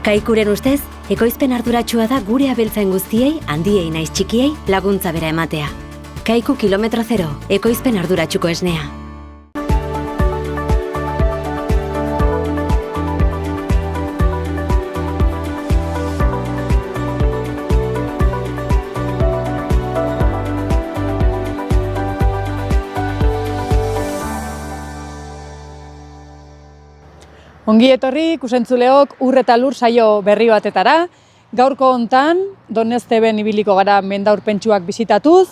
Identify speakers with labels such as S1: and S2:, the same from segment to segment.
S1: Kaikuren ustez, ekoizpen arduratsua da gure abeltzain guztiei, handiei naiz txikiei, laguntza bera ematea. Kaiku kilometro zero, ekoizpen arduratsuko esnea.
S2: Ongi etorri, ikusentzuleok, ur eta lur saio berri batetara. Gaurko hontan, Donezteben ibiliko gara mendaur pentsuak bisitatuz,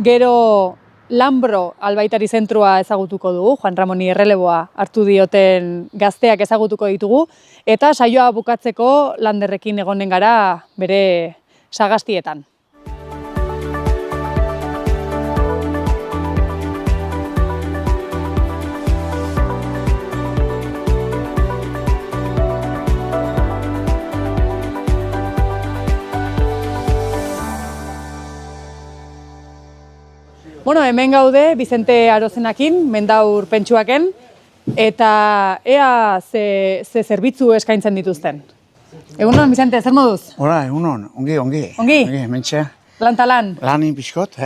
S2: gero Lambro albaitari zentrua ezagutuko dugu, Juan Ramoni erreleboa hartu dioten gazteak ezagutuko ditugu, eta saioa bukatzeko Landerrekin egonen gara bere sagastietan. Bueno, hemen gaude Bizente Arozenakin, mendaur pentsuaken, eta ea ze zerbitzu eskaintzen dituzten. Egunon, Bizente, zer moduz?
S3: Hola, egunon, ongi.
S2: Ongi?
S3: Hementxe.
S2: Lan talan?
S3: Lanin pixkot,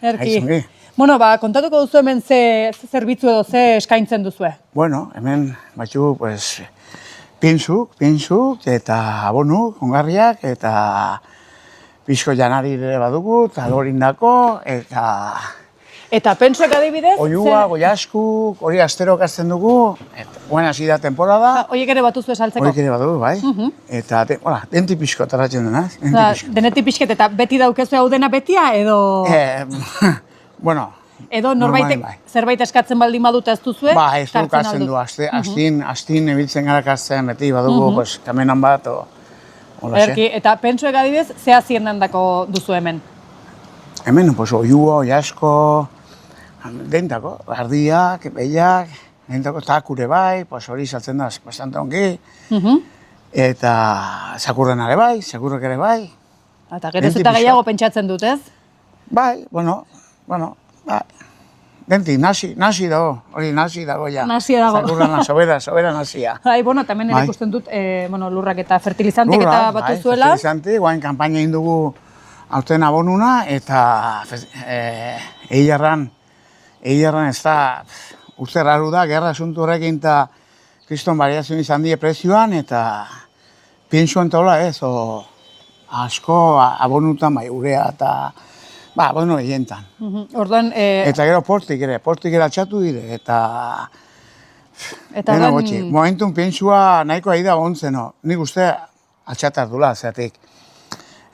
S2: Erki.
S3: Aiz, ongi.
S2: Bueno, kontatuko duzu hemen ze zerbitzu edo ze eskaintzen duzue?
S3: Bueno, hemen batzu, pues, pinzuk, eta abonuk, ongarriak, eta pixko janari ere badugu, eta lorindako, eta...
S2: Eta pentsuak adibidez?
S3: Oiua, goiaskuk, hori astero gazten dugu, eta guen hasi da temporada.
S2: Oiek ere batuzu esaltzeko?
S3: Horiek ere badugu, bai. Eta, denti pixko tarratzen dena,
S2: Denetik pixket, eta beti daukezu hau dena betia, edo...
S3: Bueno,
S2: edo norbaitek zerbait eskatzen baldin badut ez duzue?
S3: Ba, ez duk hartzen du, astin ebiltzen gara kartzen beti badugu, pues, kamenan bat,
S2: Erki, eta pentsuek adibidez, ze haziendandako duzu hemen?
S3: Hemen, pues, oiua, oiasko, dentako, ardiak, behiak, dentako, takure bai, pues, hori saltzen da, bastante ongi, eta zakurren ere bai, zakurrek ere bai.
S2: Eta geroz eta gehiago pentsatzen dut, ez?
S3: Bai, bueno, bai. Denti, nasi dago, hori nasi dago ja.
S2: Nasia dago.
S3: Zakurrana, sobera nasia.
S2: Bai, bueno, tamen ere ikusten dut, lurrak eta fertilizantek eta batu zuela.
S3: Fertilizantik, guain kanpaina indugu aurten abonuna, eta egiarran ez da, uste raru da, gerra asuntu horrekin eta kriston variazio izan die prezioan, eta piensuan taula ez, asko abonutan bai, urea eta abono egientan.
S2: Orduan...
S3: Eta gero portik ere atxatu dire, eta...
S2: Eta orduan...
S3: Momentun piensua nahiko ahi da ontzeno, nik uste atxatar dula, zeatik.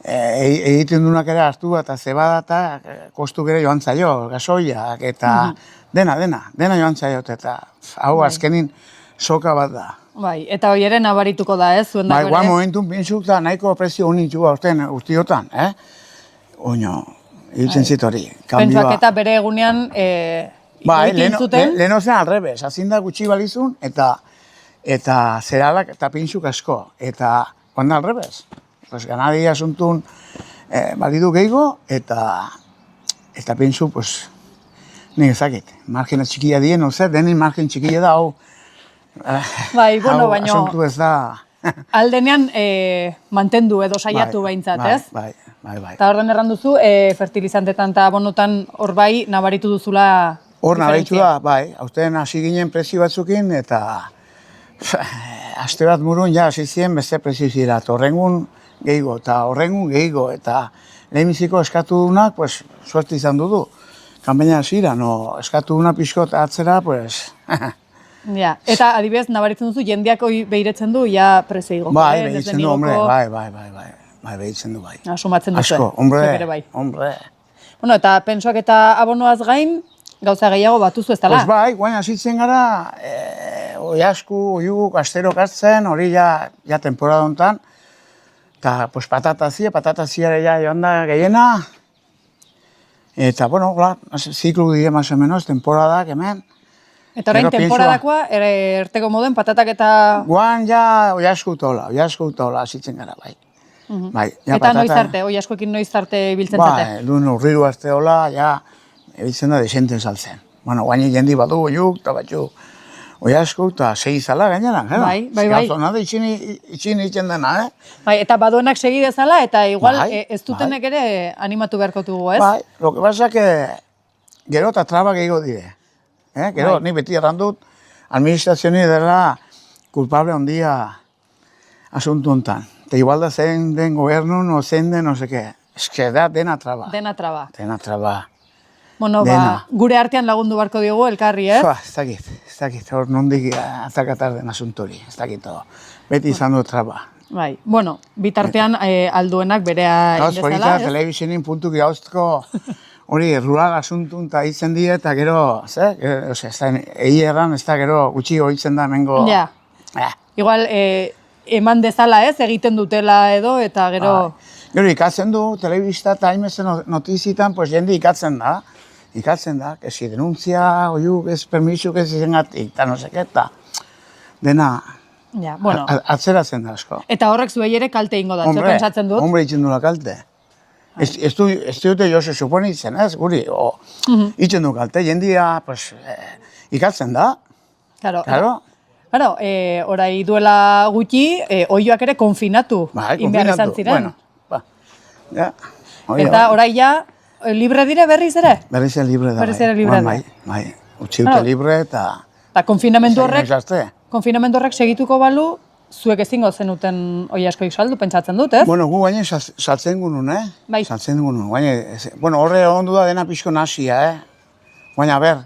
S3: Egiten dunak ere hartu eta zebada eta kostuk ere joan zaio, gasoiak, eta dena joan zaio, eta hau azkenin soka bat da.
S2: Bai, eta hori ere nabarituko da, ez?
S3: Bai, guan momentun piensuk da nahiko prezio honitxua orten urtiotan, Oino, egiten zit hori.
S2: Pentsuak eta bere egunean egiten zuten?
S3: Leheno zen alrebez, hazin da gutxi balizun, eta zeralak eta piensuk asko, eta guan da alrebez. Pues ganadi asuntun balidu gehiago, eta piensu, pues, nik ezakit, margena txikia dien, denin margen txikia da, hau,
S2: bai, bueno, baino,
S3: asuntu ez da.
S2: Aldenean mantendu edo saiatu behintzat, ez?
S3: Bai.
S2: Eta orduan erran duzu, fertilizantetan eta abonotan hor bai nabaritu duzula diferentzia?
S3: Hor nabaritu da, bai, aurten hasi ginen prezio batzukin, eta aste bat murun ja hasi ziren beste prezio zira, eta horrengun gehiago, eta lehenbiziko eskatu dunak, pues, suerte izan dudu. Kanpaina hasira, eskatu duna pixkot atzera, pues...
S2: Ja, eta adibidez, nabaritzen duzu, jendeak hori behiretzen du, ja prezio igoko.
S3: Bai, behiretzen du, hombre, bai, behiretzen du, bai.
S2: Sumatzen duzu.
S3: Asko, hombre.
S2: Bueno, eta pentsuak eta abonoaz gain, gauza gehiago batuzu ez dela?
S3: Pues bai, guain hasitzen gara, oiasku, oiuk, astero kartzen, hori ja temporada honetan, eta pues patatazia ja joan da gehiena, eta, bueno, ziklu dire más o menos, temporadak hemen.
S2: Eta orain temporadakoa, erteko moden, patatak eta...
S3: Guan ja oiasku tola hasitzen gara, bai.
S2: Eta noiz arte, oiaskuekin noiz arte ibiltzen zate?
S3: Bai, duen urriru arte hola, ja, ebiltzen da desenten saltzen. Bueno, guaini jendi badu oiuk, eta batxu Oiazko eta segi zala gainera, gero?
S2: Bai.
S3: Zona da itxin dena,
S2: Bai, eta baduenak segi dezala, eta igual ez dutenek
S3: bai.
S2: ere animatu beharko dugu, ez?
S3: Bai, lo que pasa que gero eta traba gehiago dire. Gero, ni beti errandut, administrazioni dela kulpable ondia asuntu hontan. Eta igual da zein den gobernun, o zein den, no seke. Ez que da dena traba.
S2: Dena traba.
S3: Dena traba.
S2: Bueno, gure artean lagundu beharko diogu elkarri, ez?
S3: Ez dakit, hor nondik atakatar den asuntori, ez dakit. Beti izan du traba.
S2: Bai, bueno, bitartean alduenak berea
S3: Gauz,
S2: indezala,
S3: polita,
S2: ez?
S3: telebizionin puntuk gauztko hori rural asuntun eta hitzen die, eta gero, egi erran, ez da gero gutxi hoitzen da mengo...
S2: Ja, igual eman dezala, ez? Egiten dutela edo, eta gero...
S3: Gero ikatzen du, telebista eta hainbeste notizitan, pues jende ikatzen da, que si denuntzia, oiuk, ez permisuk, ez izengatik, eta no seke, eta dena
S2: Ja, bueno.
S3: Atzeratzen da asko.
S2: Eta horrek zuei ere kalte ingo da, pentsatzen dut?
S3: Hombre, itzen dula kalte. Ez dute Jose suponitzen, ez, guri, itzen du kalte, jendia, pues, ikatzen da.
S2: Claro, orai duela gutxi, oioak ere konfinatu, inbehar izan ziren.
S3: Bueno, ja.
S2: Eta orai ja, libre dire berriz ere?
S3: Berriz ere libre da, bai. Utsi dute libre eta...
S2: Eta konfinamendu horrek segituko balu, zuek ezingo zenuten oi askoik saldu, pentsatzen dut, ez?
S3: Bueno, gu baina saltzen gunun,
S2: Bai.
S3: Saltzen gunun, bueno, horre ondu da dena pixko nasia, Baina, ber,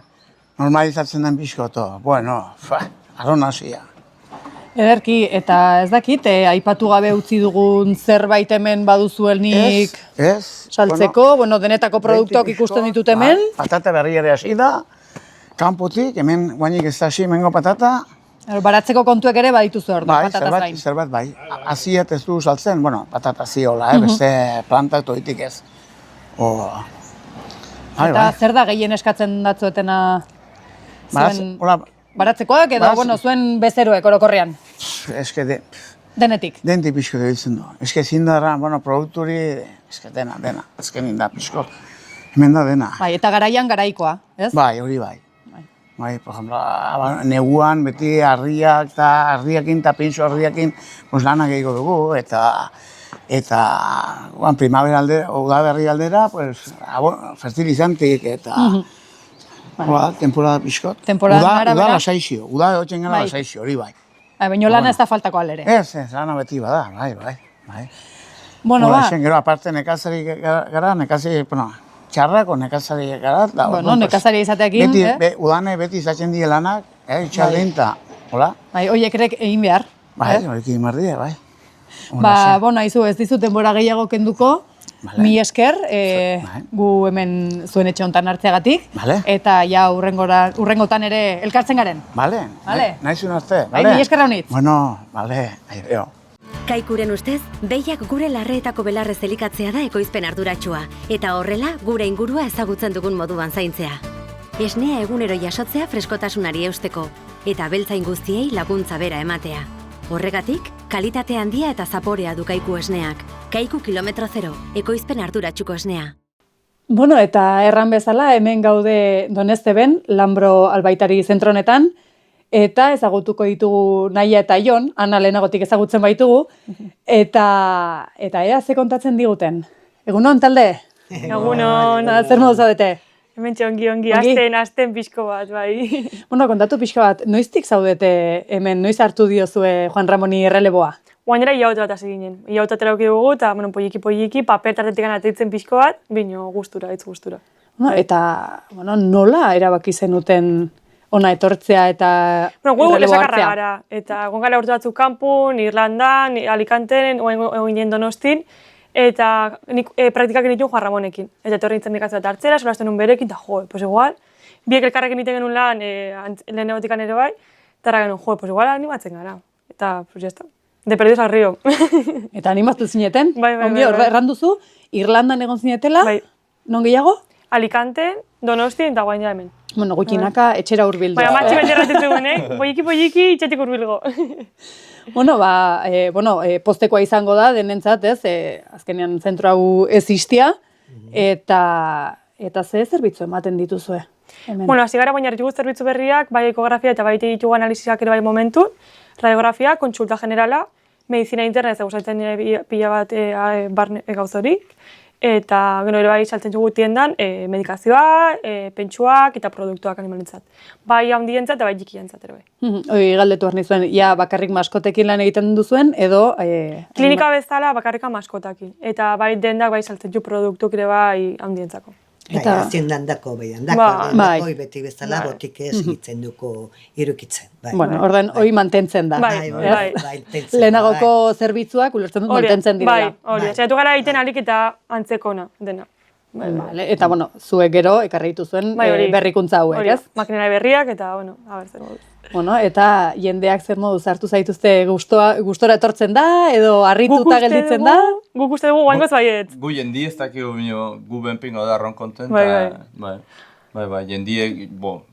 S3: normalizatzen den pixko, bueno, arro nasia.
S2: Ederki, eta ez dakit, aipatu gabe utzi dugun zerbait hemen baduzuelnik saltzeko, bueno, denetako produktok ikusten ditut hemen.
S3: Patata berri ere hasi da, kanpotik, hemen guainik ez da hasi, hemengo patata.
S2: Baratzeko kontuek ere badituzu hor, patataz gain.
S3: Zerbat bai. Aziet ez du saltzen, bueno, patata ziola, beste plantak toitik ez.
S2: Eta zer da gehien eskatzen datzuetena zuen baratzekoak edo, bueno, zuen bezeroek orokorrean?
S3: Eske
S2: denetik?
S3: Denetik pixko debiltzen du. Eske zindarra, bueno, produkturi, eske dena, azkenin da pixko. Hemen da dena.
S2: Bai, eta garaian garaikoa, ez?
S3: Bai, hori bai. Bai, por ejemplo, neguan beti harriak eta harriakin eta pintxo harriakin lanak egingo dugu, eta primavera aldera, udaberri aldera, fertilizantik eta temporada pixkot. Uda lasaizio, uda egotzen gana lasaizio, hori bai.
S2: Baina lana ez da faltako aldere.
S3: Ez, lana beti bada, bai.
S2: Bueno, ba.
S3: Gero, aparte nekazari gara, txarrako nekazari gara.
S2: Bueno, nekazari izateakin,
S3: Udane beti izatzen die lanak, itxaldin eta, hola?
S2: Bai, horiek ere egin behar.
S3: Bai, horiek egin behar die, bai.
S2: Bueno, ez dizut denbora gehiago kenduko, mi esker, gu hemen zuen etxe hontan hartzeagatik, eta ja urrengotan ere elkartzen garen.
S3: Bale, nahizun arte.
S2: Mi esker raunitz.
S3: Bueno, bale, aio.
S1: Kaikuren ustez, behiak gure larreetako belarrez elikatzea da ekoizpen arduratsua, eta horrela gure ingurua ezagutzen dugun moduan zaintzea. Esnea egunero jasotzea freskotasunari eusteko, eta abeltzain guztiei laguntza bera ematea. Horregatik, kalitate handia eta zaporea du Kaiku esneak. Kaiku kilometro zero, ekoizpen arduratsuko esnea.
S2: Bueno, eta erran bezala, hemen gaude Donezteben, Lambro Albaitari zentro honetan, eta ezagutuko ditugu Naia eta Jon, Ana lehenagotik ezagutzen baitugu, eta ea ze kontatzen diguten. Egunon, talde?
S4: Egunon.
S2: Zer modu zaudete?
S4: Hementxe ongi, azten pixko bat, bai.
S2: Bueno, kontatu pixko bat, noiztik zaudete hemen, noiz hartu diozue Juan Ramoni erreleboa?
S4: Guainera iaute bat hasi ginen. Iaute atera auki dugu, eta polliki, paper tartetik atitzen pixko bat, bino gustura, hitz gustura.
S2: Eta, nola erabaki zenuten ona etortzea eta
S4: gu lesakarra gara, eta gongala urte batzuk kanpun, Irlandan, Alicanten, oinen Donostin, eta nik praktikak egin Juan Ramonekin. Eta etorri nintzen bikatzen bat hartzera, solasten nun berekin, eta pues igual, biek elkarrekin egiten genuen lan, lehen egotikan ere bai, eta genuen, pues igual animatzen gara. Eta, pues jazta, de perdidos al río.
S2: Eta animatu zineten?
S4: Bai.
S2: Erranduzu, Irlandan egon zinetela, non gehiago?
S4: Alicanten, Donostin eta guain ja hemen.
S2: Bueno, gutxinaka etxera hurbildu.
S4: Baina matxi bete erratzen polliki, itxetik hurbilgo.
S2: Bueno, postekoa izango da, denentzat, ez, azkenean zentro hau ez istia, eta ze zerbitzu ematen dituzue?
S4: Bueno, hasi gara, baina ditugu zerbitzu berriak, bai ekografia eta bai ditugu analiziak ere bai momentu, radiografia, kontsulta generala, medizina internet, gustatzen pila bat gauzorik, eta gero ere bai saltzen dugu tiendan medikazioa, pentsuak eta produktuak animalentzat. Bai handientzat eta bai txikientzat ere bai.
S2: Hori galdetu behar nizuen, ja bakarrik maskotekin lan egiten duzuen, edo...
S4: Klinika bezala bakarrika maskotakin. Eta bai dendak bai saltzen du produktuk ere bai handientzako.
S5: Eta ziendandako, beti bezala botik egitzen duko irukitzen.
S2: Bueno, orden hori mantentzen da. Lehenagoko zerbitzuak ulertzen dut mantentzen direla.
S4: Hori, zaitu gara egiten alik eta antzekona dena.
S2: Eta, bueno, zuek gero ekarri dituzuen berrikuntza hauek, ez?
S4: Makinera berriak eta, bueno, zer moduz.
S2: Bueno, eta jendeak zer moduz hartu zaituzte gustora etortzen da, edo harrituta gelditzen da?
S4: Guk uste dugu guaingoz baiet.
S6: Gu jendi ez dakigu gu benpingo da arron konten,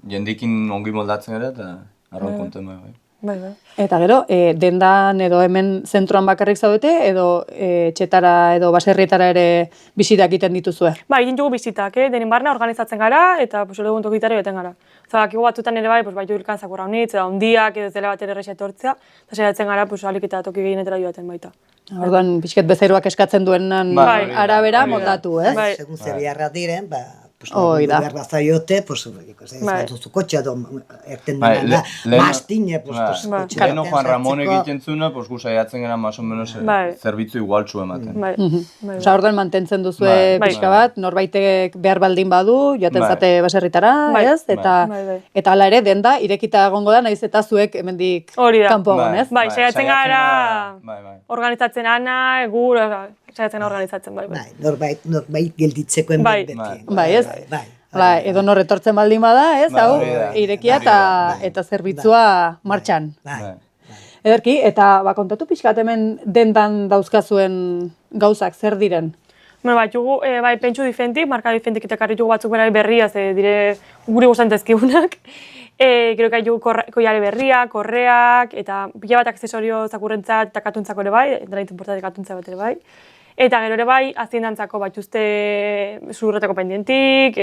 S6: jendikin ongi moldatzen gara eta arron konten,
S2: Eta gero, dendan edo hemen zentroan bakarrik zaudete, edo txetara edo baserrietara ere bisitak egiten dituzue?
S4: Bai, egin dugu bisitak, denin barna organizatzen gara, eta egun tokitara beten gara. Zakigu batzutan ere bai, bai joilkan zakurra honitz, eta ondiak, edo zela bat ere errexia etortzea, eta saiatzen gara, alik eta toki gehienetara joaten baita.
S2: Orduan, pixket bezeroak eskatzen duenan arabera moldatu, ez?
S5: Segun ze biharra diren, behar bat zaiote, duzu kotxea do, erten dena, mastine, kotxea.
S6: Leheno Juan Ramon egiten zuna, gu saiatzen gara más o menos zerbitzu igualtxu ematen.
S2: Osa, orduan mantentzen duzue pixka bat, norbaitek behar baldin badu, joaten zate baserritara, ez? Eta hala ere, denda, irekita egongo da, nahiz eta zuek hemendik kanpo egon, ez?
S4: Bai, saiatzen gara organizatzen ana, egur, saiatzen organizatzen, bai.
S5: Norbait gelditzeko beti.
S2: Bai, ez? Edo nor etortzen baldin bada, ez? Hau, irekia eta zerbitzua martxan. Ederki, eta kontatu pixkat hemen dendan dauzkazuen gauzak, zer diren?
S4: Jugu, pentsu difentik, marka difentik eta karritugu batzuk berria, ze dire guri guztan tezkibunak. Gero kai jugu koiare berriak, korreak, eta pila bat aksesorio zakurrentzat eta katuntzako ere bai, dela inportate katuntza bat ere bai. Eta gero ere bai, aziendantzako batuzte zurretako pendientik,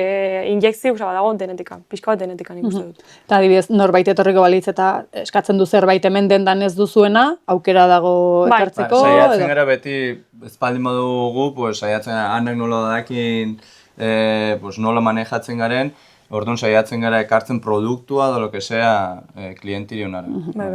S4: injekzi, badago denetika, pixka bat denetika nik uste dut.
S2: Eta adibidez, norbait etorriko balitz eta eskatzen du zerbait hemen dendan ez duzuena, aukera dago ekartzeko.
S6: Saiatzen gara beti, espaldin badugu, saiatzen anak nola dakin, nola manejatzen garen, orduan saiatzen gara ekartzen produktua, da lo que sea, klientirionara.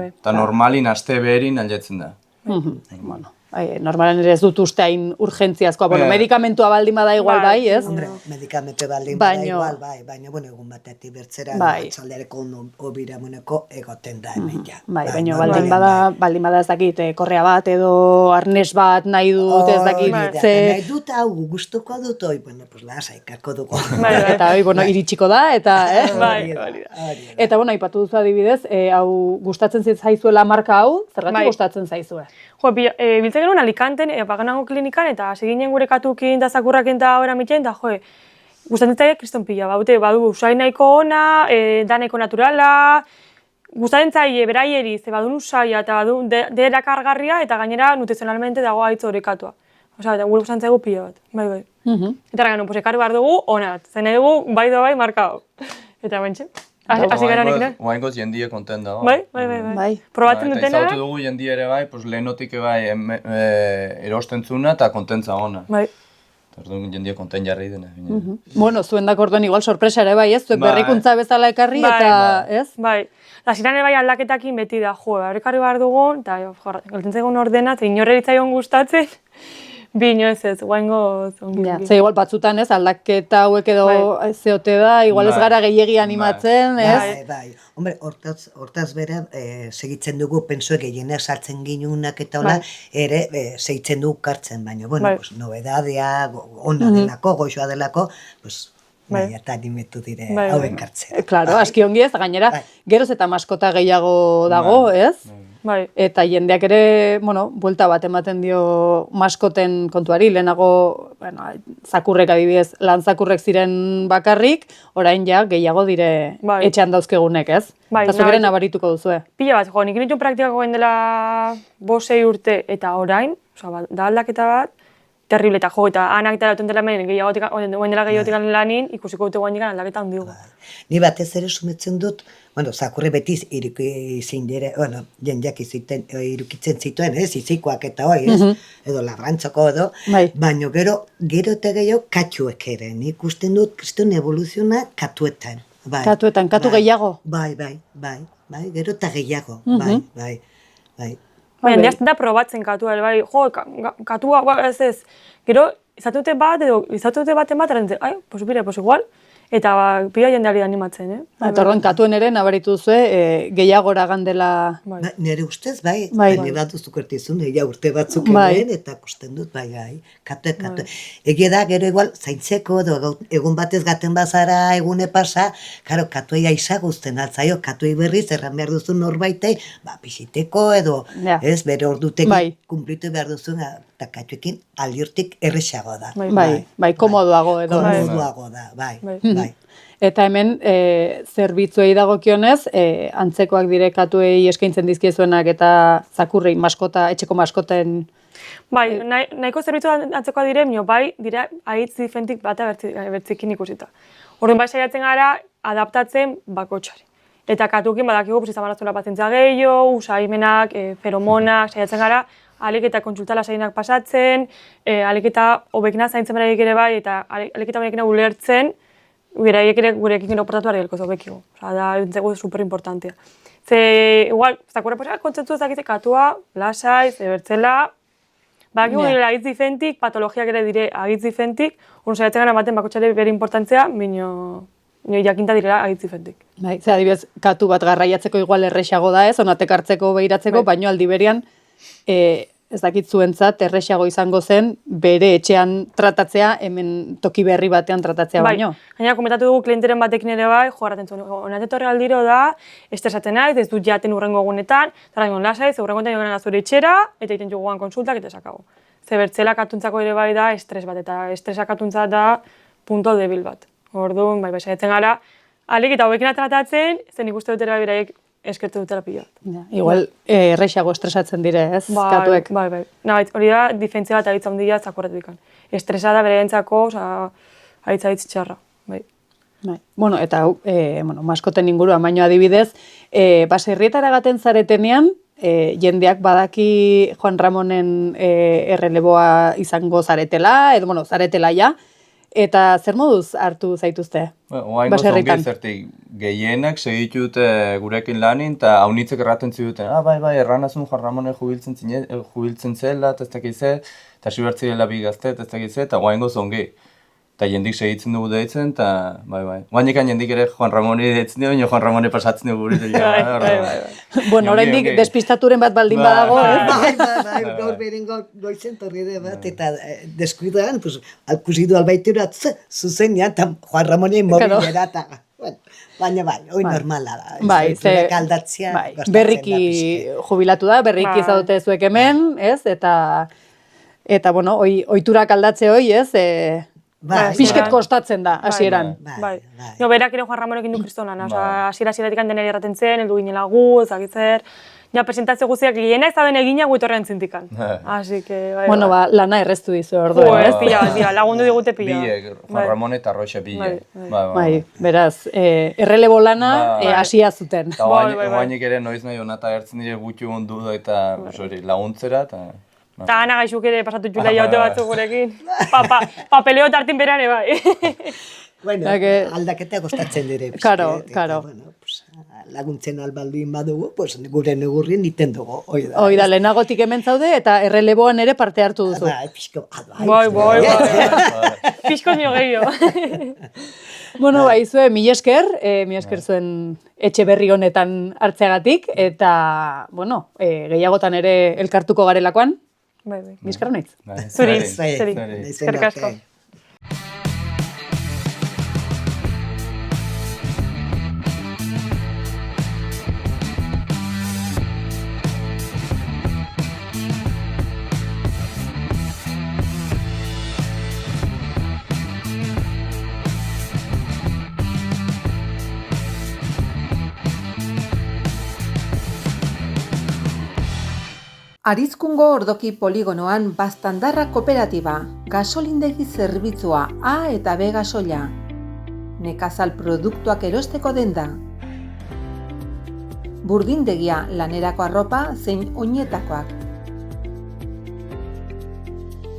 S6: Eta normalin aste beherin aldetzen da.
S2: Bueno. Normalen ere ez dut uste hain urgentziazkoa, medikamentua baldin bada igual bai, ez?
S5: Medikamentua baldin bada igual bai, baina egun batetik bertzera txaldereko obira moneko egoten da hemen ja.
S2: Baina baldin bada ez dakit, korrea bat edo arnes bat nahi dut, ez dakit.
S5: Nahi dut hau, gustuko dut hoi, lasa, ikarko dugu.
S2: Eta iritsiko da, eta, eta, ipatu duzu adibidez, hau gustatzen zaizuela marka hau, zergatik gustatzen zaizue?
S4: Biltzen genuen Alicanten, Paganango klinikan, eta seginen gure katukin eta zakurrakin eta hori amiten, eta gustatzen zaila kriston pila, badu usain nahiko ona, da nahiko naturala, gustatzen zaila beraieri, ze badun usaia eta badun dera kargarria, eta gainera nutrizionalmente dago haitz horrekatua. Eta gure gustatzen zaigu pila bat, bai. Eta gara genuen, ekarri behar dugu, onat, zain nahi dugu, bai markao. Eta bentxe. Asi gara honekin,
S6: Oaingoz jendie konten dago.
S4: Bai. Probatzen dutena.
S6: Eta izautu dugu jendie ere bai, lehenotik erosten zuna eta kontentza ona.
S4: Bai.
S6: Orduan jendie konten jarri dena.
S2: Bueno, zuen dako orduan igual sorpresa ere bai, ez? Zuek berrikuntza bezala ekarri eta, ez?
S4: Bai. Ziren ere bai aldaketakin beti da, ekarri behar dugun, eta galtzen zaigun ordena, eta inorreritzaion gustatzen. Bino ez, guaingo zongi.
S2: Ze igual batzutan ez, aldaketa hauek edo zeote da, igual ez gara gehiegi animatzen, ez?
S5: Bai. Hombre, hortaz bera, segitzen dugu, pensue gehienak sartzen ginunak eta hola, ere, segitzen dugu kartzen, baina, nobedadea, ona delako, goxoa delako, nahi eta animetu dire hauen kartzen.
S2: Claro, aski ongi ez, gainera, geroz eta maskota gehiago dago, ez?
S4: Bai.
S2: Eta jendeak ere, buelta bat ematen dio maskoten kontuari, lehenago, zakurrek adibidez, lan zakurrek ziren bakarrik, orain ja gehiago dire etxean dauzkegunek, ez? Eta zuek ere nabarituko duzue.
S4: Pila bat, nik nituen praktikako dela 5-6 urte eta orain, da aldaketa bat, terrible, eta jo, eta anak eta lauten dela hemen gehiagotik lanin, ikusiko dute guain aldaketa handiago.
S5: Ni batez ere sumetzen dut, bueno, zakurre betiz jendeak irukitzen zituen, izikoak eta hoi, edo labrantzoko edo, baina gero eta gehiago katxuek ere, nik usten dut kriston evoluziona katuetan.
S2: Katuetan, katu gehiago?
S5: Bai, gero eta gehiago, bai.
S4: Baina, jazten da probatzen katua, bai, jo, katua, ez, gero, izatute bat, edo, izatute baten bat, pues bire, pues igual, eta pila jendeari animatzen,
S2: Eta horren katuen ere, nabaritu zuen, gehiagora gandela...
S5: Nire ustez, baina bat duzuk ertizun, urte batzuk hemen, eta kusten dut, katu. Egia da, gero igual, zaintzeko, egun batez gaten bazara, egune pasa, karo, katuei aiza guzten altzaio, katuei berriz, erran behar duzu norbaitei, pisiteko edo, bere ordutegi, kumplitu behar duzu, eta katuekin aldiurtik errexago da.
S2: Bai, komodoago edo.
S5: Komodoago da, bai.
S2: Eta hemen, zerbitzuei dagokionez, antzekoak dire katuei eskaintzen dizkiezuenak eta zakurrei etxeko maskoten...
S4: Bai, nahiko zerbitzu antzekoak dire, dire ahitz difentik bata bertzikin ikusita. Horren bai saiatzen gara, adaptatzen bakotxari. Eta katukin badakigu, izan baraztuela pazientzia gehiago, usaimenak, feromonak, saiatzen gara, alik eta kontsultala sainak pasatzen, alik eta hobekina zaintzen beraiek ere bai, eta alik eta berekina ulertzen, beraiek ere gurekin oportatu ari gelko zobekigu. Da, entzegu superimportantea. Igual, zakurra kontzentzu ezakitze katua, lasai, zebertzela, badakigu nire agitz difentik, patologiak ere dire agitz difentik, saiatzen gara ematen bakotxare bere importantzia, bino jakinta direla agitz difentik.
S2: Adibidez, katu bat garraiatzeko igual errexago da ez, onatek hartzeko behiratzeko, baino aldi berean, ez dakit zuentzat errexago izango zen bere etxean tratatzea, hemen toki berri batean tratatzea baino.
S4: Gaina, komentatu dugu klienteren batekin ere bai, joarraten zuen, onatetorre aldiro da, estresatzen naiz, ez dut jaten urrengo egunetan, eta gaino lasai, urrengo egunetan joan zure etxera, eta egiten joguan konsultak, eta esakago. Zebertzela katuntzako ere bai da estres bat, eta estresa katuntza da punto debil bat. Orduan, bai, saiatzen gara, alik eta hobekina tratatzen, zen ikuste dut ere bai beraiek eskertu dutela pila bat.
S2: Igual, errexago estresatzen dire, ez, katuek?
S4: Bai. Hori da, difentzia bat ahitza handia zakurretu dikan. Estresa da bere entzako, ahitza txarra, bai.
S2: Bueno, eta maskoten inguruan, baino adibidez, baserrietara gaten zaretenean, jendeak badaki Juan Ramonen erreleboa izango zaretela, edo, zaretela ja, eta zer moduz hartu zaituzte?
S6: Oain gozongi zertik, gehienak segitu dute gurekin lanin, eta haunitzek erraten ziduten, bai, erranazun Juan Ramonen jubiltzen zela, ez dakiz ze, eta sibertzirela bi gaztet, ez dakiz ze, eta oain gozongi. Eta jendik segitzen dugu deitzen, eta bai. Oainekan jendik ere Juan Ramoni deitzen dugu, Juan Ramoni pasatzen dugu gure.
S2: Bueno, oraindik despistaturen bat baldin badago,
S5: Bai, gaur beren goitzen torride bat, eta deskuidan, alkusi du albaitera, zuzenean, eta Juan Ramoni mobilera, eta... Baina bai, hoi normala da.
S2: Bai, berriki jubilatu da, berriki zaudete zuek hemen, ez? Eta, bueno, ohiturak aldatze hoi, ez? Pisket kostatzen da, hasieran.
S4: Bai. Berak ere Juan Ramonekin du kristonan, hasiera-hasieratik deneri erraten zen, heldu ginela gu, ezagitzer, ja, presentazio guztiak gehiena ez da den egina gu etorrean zintikan. Así que, bai.
S2: Bueno, lana erreztu dizu orduan.
S4: Ez pila, lagundu digute pila.
S6: Juan Ramon eta Roxa pila.
S2: Bai, beraz, errelebo lana hasia zuten.
S6: Eta oainik ere noiz nahi honata ertzen dire gutxu ondu eta laguntzera,
S4: eta Ana gaixuk ere pasatu txula jaute batzuk gurekin. Papeleo tartin berare bai.
S5: Bueno, aldaketa kostatzen dire.
S2: Karo.
S5: Laguntzen albaldin badugu, gure negurrien iten dugu.
S2: Hoi da, lehenagotik hemen zaude eta erreleboan ere parte hartu duzu.
S4: Bai. Pixko nio gehiago.
S2: Bueno, bai, zuen, mila esker zuen etxe berri honetan hartzeagatik, eta, bueno, gehiagotan ere elkartuko garelakoan.
S4: Bai.
S2: Miskar honaitz.
S4: Zuri. Eskerrik asko.
S7: Arizkungo ordoki poligonoan Baztandarra kooperatiba, gasolindegi zerbitzua A eta B gasoila. Nekazal produktuak erosteko denda. Burdindegia lanerako arropa zein oinetakoak.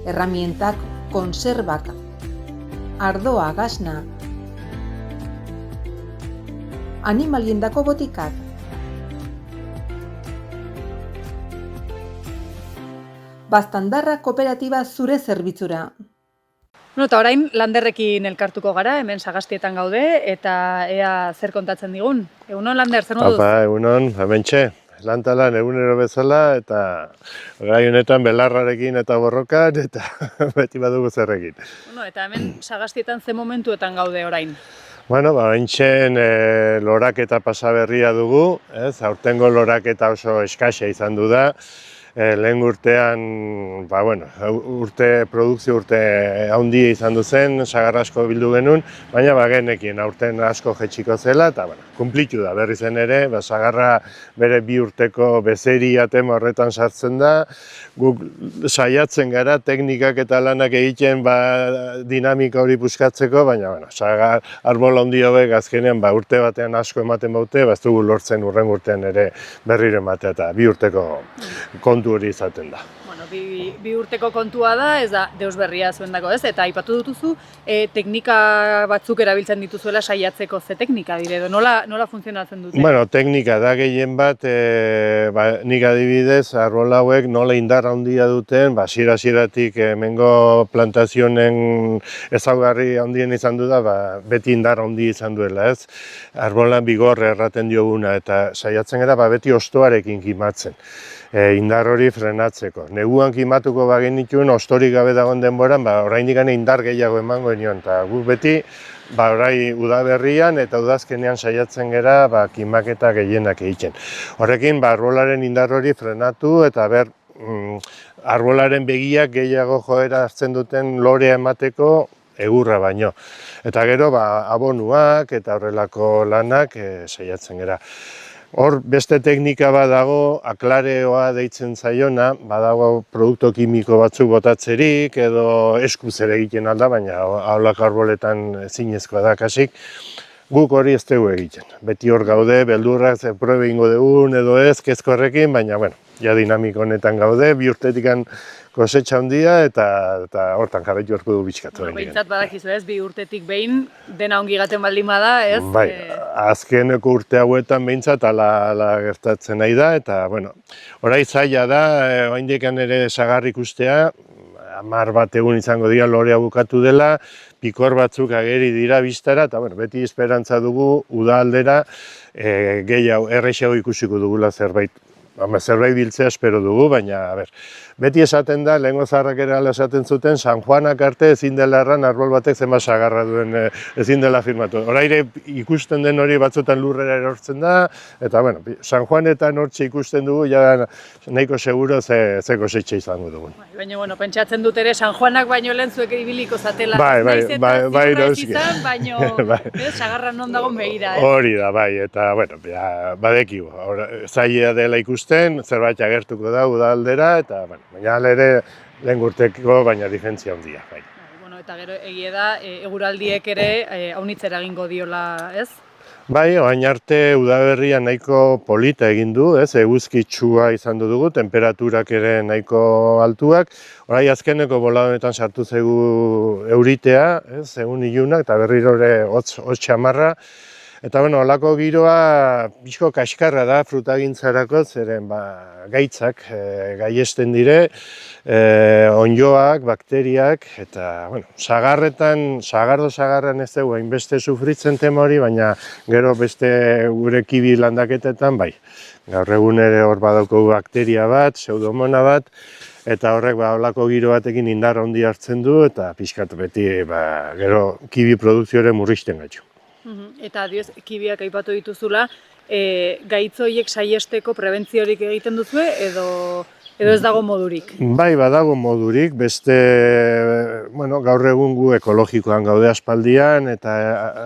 S7: Erramientak, konserbak, ardoa, gasna. Animaliendako botikak. Baztandarra kooperatiba zure zerbitzura.
S2: Eta orain Landerrekin elkartuko gara, hemen Sagastietan gaude, eta ea zer kontatzen digun. Egunon, Lander, zer moduz?
S8: Egunon, hementxe, lantalan egunero bezala, eta gai honetan belarrarekin eta borrokan, eta beti badugu zerrekin.
S2: Eta hemen Sagastietan ze momentuetan gaude orain?
S8: Oraintxen loraketa pasaberria dugu, aurtengo loraketa oso eskasia izan du da. Lehen urtean, produkzio urte handia izan du zen, sagar asko bildu genuen, baina genekien aurten asko jetxiko zela, eta kumplitu da berri zen ere, sagarra bere 2 urteko bezeria tema horretan sartzen da, guk saiatzen gara teknikak eta lanak egiten dinamika hori puskatzeko, baina sagar arbola handi hauek azkenean urte batean asko ematen baute, ez dugu lortzen urren urtean ere berriro ematea eta 2 urteko kontu hori izaten da.
S2: Bi urteko kontua da, ez da deus berria zuendako, ez? Eta aipatu dutuzu, teknika batzuk erabiltzen dituzuela saiatzeko, ze teknika dire, edo nola funtzionatzen dute?
S8: Teknika da gehien bat, nik adibidez, arbola hauek nola indar handia duten, hasieratik hemengo plantazionen ezaugarri handien izan du da, beti indar handi izan duela, ez? Arbola bigor erraten dioguna, eta saiatzen gara beti ostoarekin kimatzen. Indar hori frenatzeko. Neguan kimatuko bagenituen ostorik gabe dagoen denboran, oraindik indar gehiago emango nion, eta guk beti orai udaberrian eta udazkenean saiatzen gera kimaketa gehienak egiten. Horrekin arbolaren indar hori frenatu eta arbolaren begiak gehiago joera hartzen duten lorea emateko egurra baino. Eta gero abonuak eta horrelako lanak saiatzen gera. Hor beste teknika bat dago, aklareoa deitzen zaiona, badago produktu kimiko batzuk botatzerik edo eskuz ere egiten alda, baina aholako arboletan zinezkoa da kasik. Guk hori ez dugu egiten. Beti hor gaude, beldurrak probe ingo dugun edo ez, kezko horrekin, baina dinamiko honetan gaude, 2 urtetikan kosetxa handia eta hortan jarraitu horko du bitxkatu.
S2: Behintzat badakizu ez, 2 urtetik behin dena ongi gaten baldin bada, ez?
S8: Azkeneko urte hauetan behintzat ala gertatzen nahi da, eta orai zaila da, oraindik ere sagar ikustea, 10 bat egun izango dira lorea bukatu dela, pikor batzuk ageri dira biztara, eta beti esperantza dugu uda aldera gehiago, errexago ikusiko dugula zerbait biltzea espero dugu, baina beti esaten da, lehengo zaharrak ere ala esaten zuten, San Juanak arte ezin dela erran arbol batek zenbat sagarra duen ezin dela firmatu. Oraire ikusten den hori batzutan lurrera erortzen da, eta San Juanetan hortxe ikusten dugu, ja nahiko seguro ze kosetxe izango dugun.
S2: Baina, pentsatzen dut ere, San Juanak baino lehen zuek ibiliko zatela.
S8: Bai,
S2: sagarra non dagoen begira.
S8: Hori da, eta badekigu, zaila dela ikusten, zerbait agertuko da udaldera, eta baina ere lehen urteko, baina diferentzia handia.
S2: Eta gero egia da, eguraldiek ere aunitzera egingo diola, ez?
S8: Orain arte udaberria nahiko polita egin du, eguzkitsua izan dugu, temperaturak ere nahiko altuak. Orai azkeneko bola honetan sartu zaigu euritea, egun ilunak, eta berriro ere hotz txamarra. Eta holako giroa bizko kaskarra da frutagintzarako, zeren gaitzak gaiesten dire, onjoak, bakteriak, eta sagarran ez dugu hainbeste sufritzen tema hori, baina gero beste gure kibi landaketetan bai. Gaur egun ere hor badauko bakteria bat, pseudomona bat, eta horrek holako giro batekin indar handi hartzen du, eta pixkat beti gero kibi produkzioaren murrizten gaitu.
S2: Eta kibiak aipatu dituzula, gaitzoiek saiesteko prebentziorik egiten duzue edo ez dago modurik?
S8: Bai, badago modurik, beste, gaur egun gu ekologikoan gaude aspaldian, eta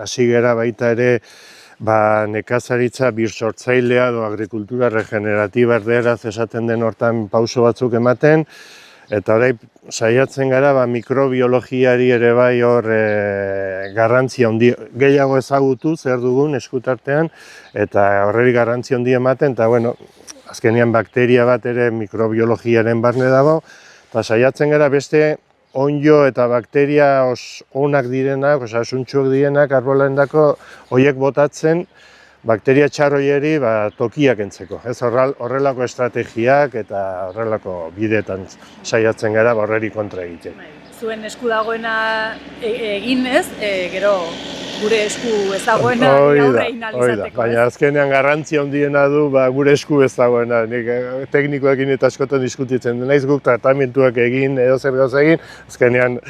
S8: hasi gera baita ere nekazaritza birsortzailea edo agrikultura regeneratiba erderaz esaten den hortan pauso batzuk ematen, eta orain saiatzen gara mikrobiologiari ere bai hor garrantzia gehiago ezagutu zer dugun eskutartean, eta horreri garrantzia handia ematen, eta bueno, azkenean bakteria bat ere mikrobiologiaren barne dago, eta saiatzen gara beste onjo eta bakteria onak direnak, osasuntsuak direnak arbolaendako horiek botatzen bakteria txarroieri tokiak entzeko. Ez horrelako estrategiak eta horrelako bideetan saiatzen gara horreri kontra egiten.
S2: Zuen esku dagoena egin ez, gero gure esku ez dagoena aurre inalizateko.
S8: Baina azkenean garrantzia handiena du gure esku ez dagoena. Nik teknikoekin eta askotan diskutitzen naiz guk tratamentuak egin edo zer gauz egin, azkenean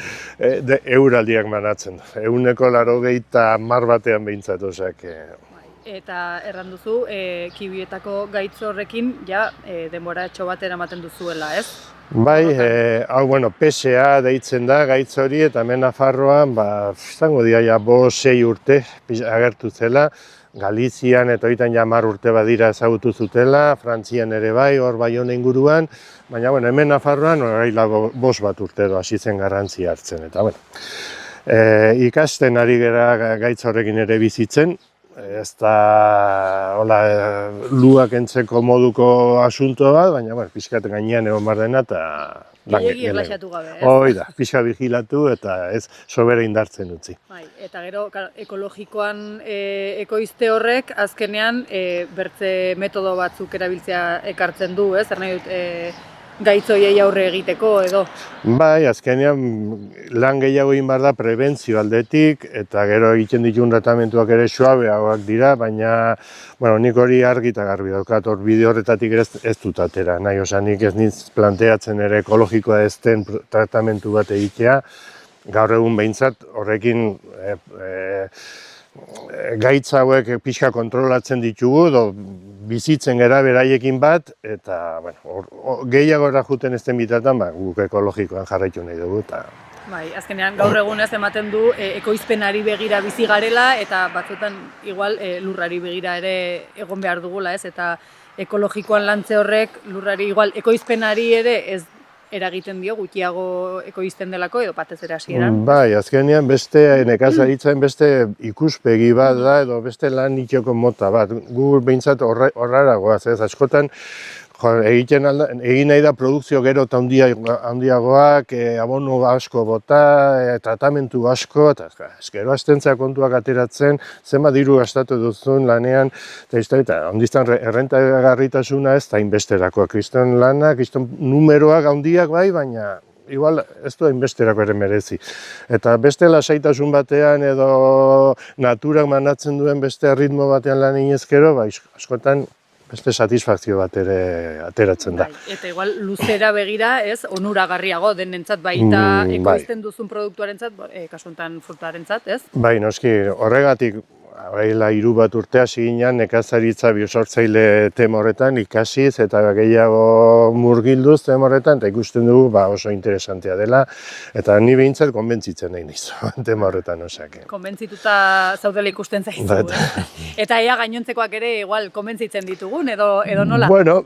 S8: euraldiak manatzen. 180 batean behintzat, osak.
S2: Eta erran duzu, kibietako gaitz horrekin denboratxo bat eramaten duzuela, ez?
S8: Bai, PSA deitzen da gaitz hori, eta hemen Nafarroan, izango dira 5-6 urte agertu zela, Galizian eta horitan 10 urte badira ezagutu zutela, Frantzian ere bai, hor Baiona inguruan, baina hemen Nafarroan orain 5 bat urte edo hasi zen garrantzia hartzen, eta ikasten ari gara gaitz horrekin ere bizitzen, ez da luak entzeko moduko asunto bat, baina pixkat gainean egon behar dena eta...
S2: Gehiegi erlaxatu gabe, ez?
S8: Hoi da, pixka vigilatu eta ez sobera indartzen utzi.
S2: Eta gero, ekologikoan ekoizte horrek, azkenean bertze metodo batzuk erabiltzea ekartzen du, ez? Zer nahi dut, gaitzoiei aurre egiteko edo?
S8: Bai, azkenean lan gehiago egin behar da prebentzio aldetik, eta gero egiten dituen tratamentuak ere suabeagoak dira, baina nik hori argi eta garbi daukat, hor bideo horretatik ez dut atera, nahi nik ez niz planteatzen ere ekologikoa ez den tratamentu bat egitea, gaur egun behintzat horrekin gaitz hauek pixka kontrolatzen ditugu, bizitzen gara beraiekin bat, eta gehiago errajuten ez den bitatan, guk ekologikoan jarraitu nahi dugu.
S2: Azkenean gaur egunez ematen du ekoizpenari begira bizi garela, eta batzuetan igual lurrari begira ere egon behar dugula, ez? Eta ekologikoan lantze horrek lurrari igual ekoizpenari ere ez eragiten dio gutxiago ekoizten delako edo batez ere hasieran.
S8: Bai, azkenean beste nekazaritzaren beste ikuspegi bat da edo beste lan itxoko mota bat. Gu behintzat horraragoaz, ez askotan egin nahi da produkzio gero eta handiagoak, abono asko bota, tratamentu asko, eta gero astentzea kontuak ateratzen, zenbat diru gastatu duzun lanean, eta handiztan errentagarritasuna ez da inbesterako. Kriston lanak, kriston numeroak handiak bai, baina igual ez du hainbesterako ere merezi. Eta beste lasaitasun batean edo naturak manatzen duen beste ritmo batean lan inezkero, askotan beste satisfakzio bat ere ateratzen da.
S2: Eta igual luzera begira, ez, onuragarriago denentzat baita ekoizten duzun produktuarentzat, kasu honetan frutarentzat, ez?
S8: Bai, noski, horregatik, Baila 3 bat urte hasi ginen nekazaritza biosortzaile tema horretan ikasiz eta gehiago murgilduz tema horretan, eta ikusten dugu oso interesantea dela, eta ni behintzat konbentzitzen nahi nizu tema horretan, osake.
S2: Konbentzituta zaudela ikusten zaizu, Eta ea gainontzekoak ere igual konbentzitzen ditugun, edo nola?
S8: Bueno,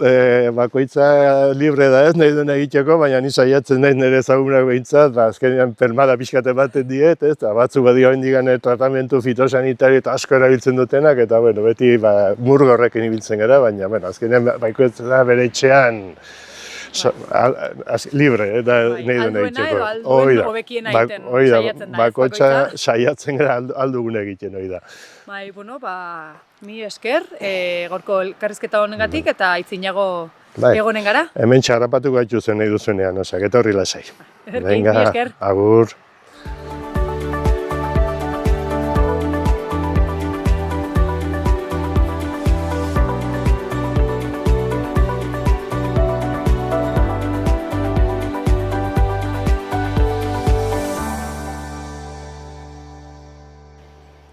S8: bakoitza libre da ez, nahi duen egiteko, baina ni saiatzen nahi nire ezagunak behintzat, azkenean permada pixkate baten diet, eta batzuk badio hendigan tratamentu fitosanitario eta asko erabiltzen dutenak, eta beti murgo horrekin ibiltzen gara, baina azkenean bakoitza bere etxean libre, eta nahi duen egiteko.
S2: Alduena edo hobekien egiten saiatzen da.
S8: Bakoitza saiatzen gara aldugun egiten, hori da.
S2: Mi esker, gaurko elkarrizketa honengatik, eta aitzinago egonen gara.
S8: Hemen txarrapatu gaitu zen nahi duzunean, eta horri lasai.
S2: Mi esker.
S8: Agur.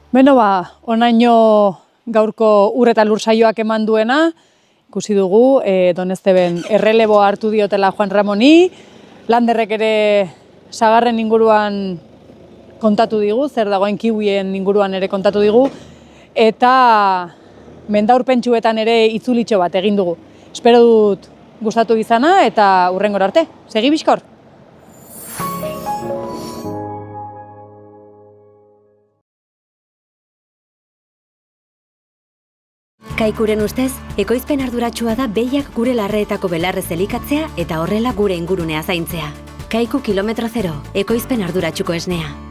S2: Beno, onaino gaurko ur eta lur saioak eman duena, ikusi dugu, Donezteben erreleboa hartu diotela Juan Ramoni, Landerrek ere sagarren inguruan kontatu digu, zer dagoen kiwien inguruan ere kontatu digu, eta mendaurpentsuetan ere itzulitxo bat egin dugu. Espero dut gustatu izana eta hurrengora arte. Segi bizkor!
S1: Kaikuren ustez, ekoizpen arduratsua da behiak gure larreetako belarrez elikatzea eta horrela gure ingurunea zaintzea. Kaiku kilometro zero, ekoizpen arduratsuko esnea.